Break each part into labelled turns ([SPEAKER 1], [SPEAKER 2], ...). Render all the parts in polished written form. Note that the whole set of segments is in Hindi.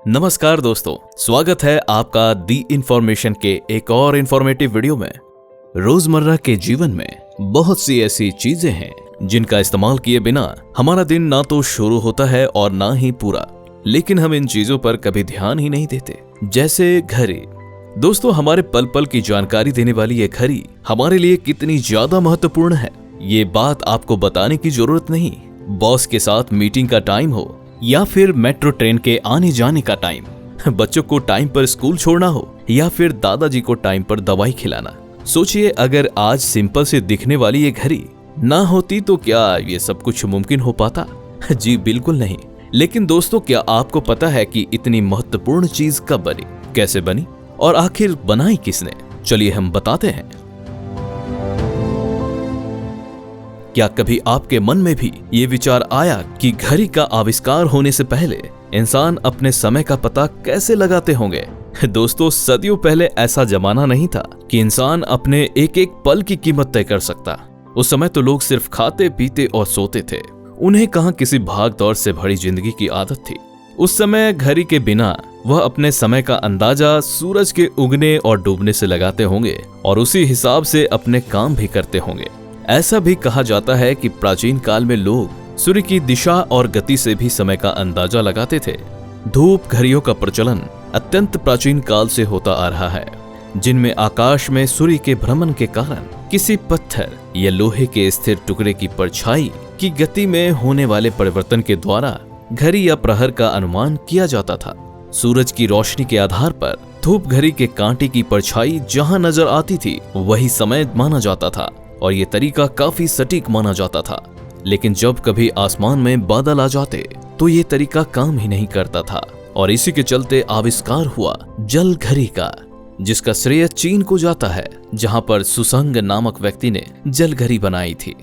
[SPEAKER 1] नमस्कार दोस्तों, स्वागत है आपका दी इंफॉर्मेशन के एक और इंफॉर्मेटिव वीडियो में। रोजमर्रा के जीवन में बहुत सी ऐसी चीजें हैं जिनका इस्तेमाल किए बिना हमारा दिन ना तो शुरू होता है और ना ही पूरा, लेकिन हम इन चीजों पर कभी ध्यान ही नहीं देते, जैसे घड़ी। दोस्तों, हमारे पल पल की जानकारी देने वाली ये घड़ी हमारे लिए कितनी ज्यादा महत्वपूर्ण है, ये बात आपको बताने की जरूरत नहीं। बॉस के साथ मीटिंग का टाइम हो या फिर मेट्रो ट्रेन के आने जाने का टाइम, बच्चों को टाइम पर स्कूल छोड़ना हो या फिर दादाजी को टाइम पर दवाई खिलाना, सोचिए अगर आज सिंपल से दिखने वाली ये घड़ी ना होती तो क्या ये सब कुछ मुमकिन हो पाता? जी बिल्कुल नहीं। लेकिन दोस्तों, क्या आपको पता है कि इतनी महत्वपूर्ण चीज कब बनी, कैसे बनी और आखिर बनाई किसने? चलिए हम बताते हैं। क्या कभी आपके मन में भी ये विचार आया कि घड़ी का आविष्कार होने से पहले इंसान अपने समय का पता कैसे लगाते होंगे? दोस्तों, सदियों पहले ऐसा जमाना नहीं था कि इंसान अपने एक एक पल की कीमत तय कर सकता। उस समय तो लोग सिर्फ खाते पीते और सोते थे, उन्हें कहां किसी भाग दौड़ से भरी जिंदगी की आदत थी। उस समय घड़ी के बिना वह अपने समय का अंदाजा सूरज के उगने और डूबने से लगाते होंगे और उसी हिसाब से अपने काम भी करते होंगे। ऐसा भी कहा जाता है कि प्राचीन काल में लोग सूर्य की दिशा और गति से भी समय का अंदाजा लगाते थे। धूप घड़ियों का प्रचलन अत्यंत प्राचीन काल से होता आ रहा है, जिनमें आकाश में सूर्य के भ्रमण के कारण किसी पत्थर या लोहे के स्थिर टुकड़े की परछाई की गति में होने वाले परिवर्तन के द्वारा घड़ी या प्रहर का अनुमान किया जाता था। सूरज की रोशनी के आधार पर धूप घड़ी के कांटे की परछाई जहां नजर आती थी वही समय माना जाता था और ये तरीका काफी सटीक माना जाता था। लेकिन जब कभी आसमान में बादल आ जाते तो ये तरीका काम ही नहीं करता था और इसी के चलते आविष्कार हुआ जल घड़ी का, जिसका श्रेय चीन को जाता है, जहां पर सुसंग नामक व्यक्ति ने जल घड़ी बनाई थी।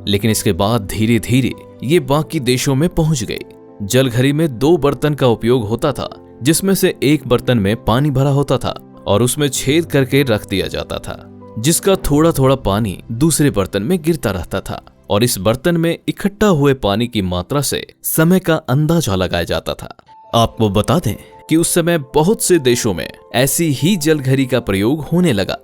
[SPEAKER 1] लेकिन इसके बाद धीरे धीरे ये बाकी देशों में पहुंच गई। जल घड़ी में 2 बर्तन का उपयोग होता था, जिसमें से एक बर्तन में पानी भरा होता था और उसमें छेद करके रख दिया जाता था, जिसका थोड़ा थोड़ा पानी दूसरे बर्तन में गिरता रहता था और इस बर्तन में इकट्ठा हुए पानी की मात्रा से समय का अंदाजा लगाया जाता था। आपको बता दें कि उस समय बहुत से देशों में ऐसी ही जल घड़ी का प्रयोग होने लगा।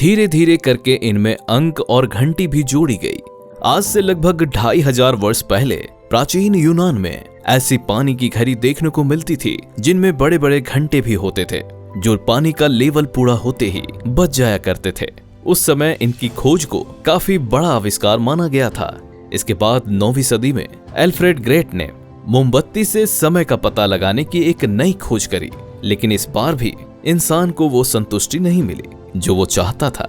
[SPEAKER 1] धीरे धीरे करके इनमें अंक और घंटी भी जोड़ी गई। आज से लगभग 2500 वर्ष पहले प्राचीन यूनान में ऐसी पानी की घड़ी देखने को मिलती थी, जिनमें बड़े बड़े घंटे भी होते थे जो पानी का लेवल पूरा होते ही बच जाया करते थे। उस समय इनकी खोज को काफी बड़ा आविष्कार माना गया था। इसके बाद 9वीं सदी में एल्फ्रेड ग्रेट ने मोमबत्ती से समय का पता लगाने की एक नई खोज करी, लेकिन इस बार भी इंसान को वो संतुष्टि नहीं मिली जो वो चाहता था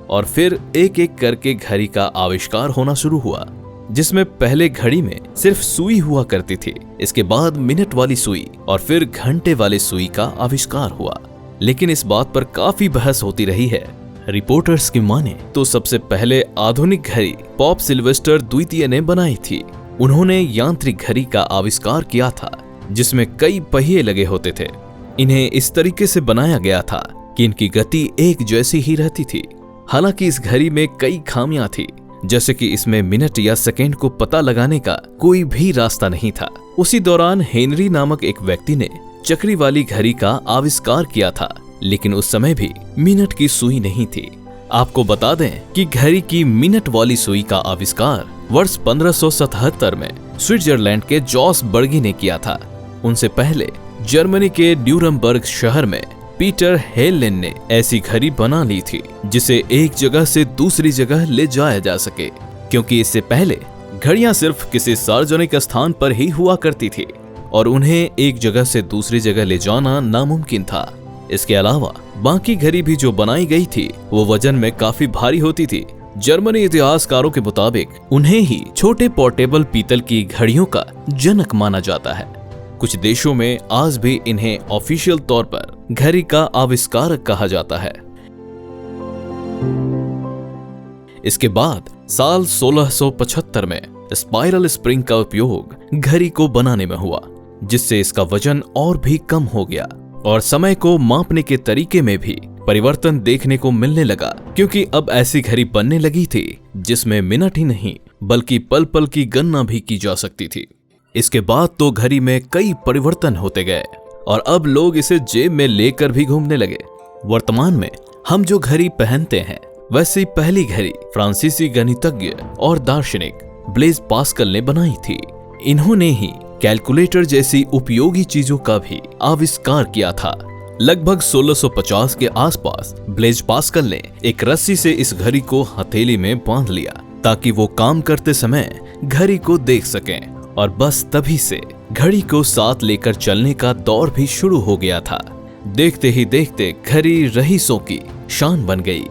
[SPEAKER 1] और फिर एक एक करके घड़ी का आविष्कार होना शुरू हुआ, जिसमें पहले घड़ी में सिर्फ सुई हुआ करती थी। इसके बाद मिनट वाली सुई और फिर घंटे वाली सुई का आविष्कार हुआ। लेकिन इस बात पर काफी बहस होती रही है। रिपोर्टर्स की माने तो सबसे पहले आधुनिक घड़ी पॉप सिल्वेस्टर द्वितीय ने बनाई थी। उन्होंने यांत्रिक घड़ी का आविष्कार किया था, जिसमें कई पहिए लगे होते थे। इन्हें इस तरीके से बनाया गया था कि इनकी गति एक जैसी ही रहती थी। हालांकि इस घड़ी में कई खामियां थी, जैसे कि इसमें मिनट या सेकेंड को पता लगाने का कोई भी रास्ता नहीं था। उसी दौरान हेनरी नामक एक व्यक्ति ने चक्री वाली घड़ी का आविष्कार किया था, लेकिन उस समय भी मिनट की सुई नहीं थी। आपको बता दें कि घड़ी की मिनट वाली सुई का आविष्कार वर्ष 1577 में स्विट्जरलैंड के जॉस बर्गी ने किया था। उनसे पहले जर्मनी के न्यूरमबर्ग शहर में पीटर हेलेन ने ऐसी घड़ी बना ली थी, जिसे एक जगह से दूसरी जगह ले जाया जा सके, क्योंकि इससे पहले घड़ियां सिर्फ किसी सार्वजनिक स्थान पर ही हुआ करती थी और उन्हें एक जगह से दूसरी जगह ले जाना नामुमकिन था। इसके अलावा बाकी घड़ी भी जो बनाई गई थी वो वजन में काफी भारी होती थी। जर्मनी इतिहासकारों के मुताबिक उन्हें ही छोटे पोर्टेबल पीतल की घड़ियों का जनक माना जाता है। कुछ देशों में आज भी इन्हें ऑफिशियल तौर पर घड़ी का आविष्कारक कहा जाता है। इसके बाद साल 1675 में स्पाइरल स्प्रिंग का उपयोग घड़ी को बनाने में हुआ, जिससे इसका वजन और भी कम हो गया और समय को मापने के तरीके में भी परिवर्तन देखने को मिलने लगा, क्योंकि अब ऐसी घड़ी बनने लगी थी जिसमें मिनट ही नहीं बल्कि पल पल की गणना भी की जा सकती थी। इसके बाद तो घड़ी में कई परिवर्तन होते गए और अब लोग इसे जेब में लेकर भी घूमने लगे। वर्तमान में हम जो घड़ी पहनते हैं वैसी पहली घड़ी फ्रांसीसी गणितज्ञ और दार्शनिक ब्लेज पास्कल ने बनाई थी। इन्होंने ही कैलकुलेटर जैसी उपयोगी चीजों का भी आविष्कार किया था। लगभग 1650 के आसपास ब्लेज पास्कल ने एक रस्सी से इस घड़ी को हथेली में बांध लिया ताकि वो काम करते समय घड़ी को देख सकें, और बस तभी से घड़ी को साथ लेकर चलने का दौर भी शुरू हो गया था। देखते ही देखते घड़ी रईसों की शान बन गई।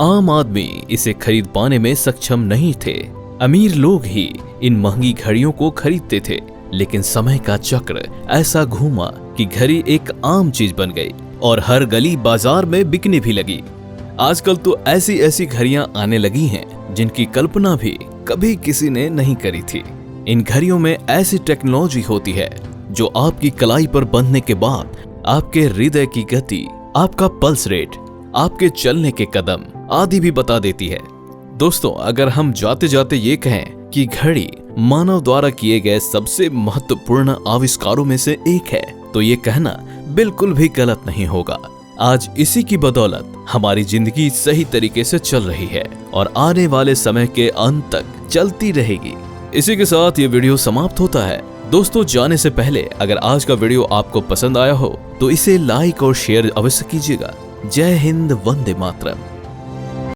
[SPEAKER 1] आम आदमी इसे खरीद पाने में सक्षम नहीं थे। अमीर लोग ही इन महंगी घड़ियों को खरीदते थे। लेकिन समय का चक्र ऐसा घूमा कि घड़ी एक आम चीज बन गई और हर गली बाजार में बिकने भी लगी। आजकल तो ऐसी ऐसी घड़ियां आने लगी हैं जिनकी कल्पना भी कभी किसी ने नहीं करी थी। इन घड़ियों में ऐसी टेक्नोलॉजी होती है जो आपकी कलाई पर बंधने के बाद आपके हृदय की गति, आपका पल्स रेट, आपके चलने के कदम आदि भी बता देती है। दोस्तों, अगर हम जाते जाते ये कहें कि घड़ी मानव द्वारा किए गए सबसे महत्वपूर्ण आविष्कारों में से एक है, तो ये कहना बिल्कुल भी गलत नहीं होगा। आज इसी की बदौलत हमारी जिंदगी सही तरीके से चल रही है और आने वाले समय के अंत तक चलती रहेगी। इसी के साथ ये वीडियो समाप्त होता है। दोस्तों, जाने से पहले अगर आज का वीडियो आपको पसंद आया हो तो इसे लाइक और शेयर अवश्य कीजिएगा। जय हिंद, वंदे मातरम।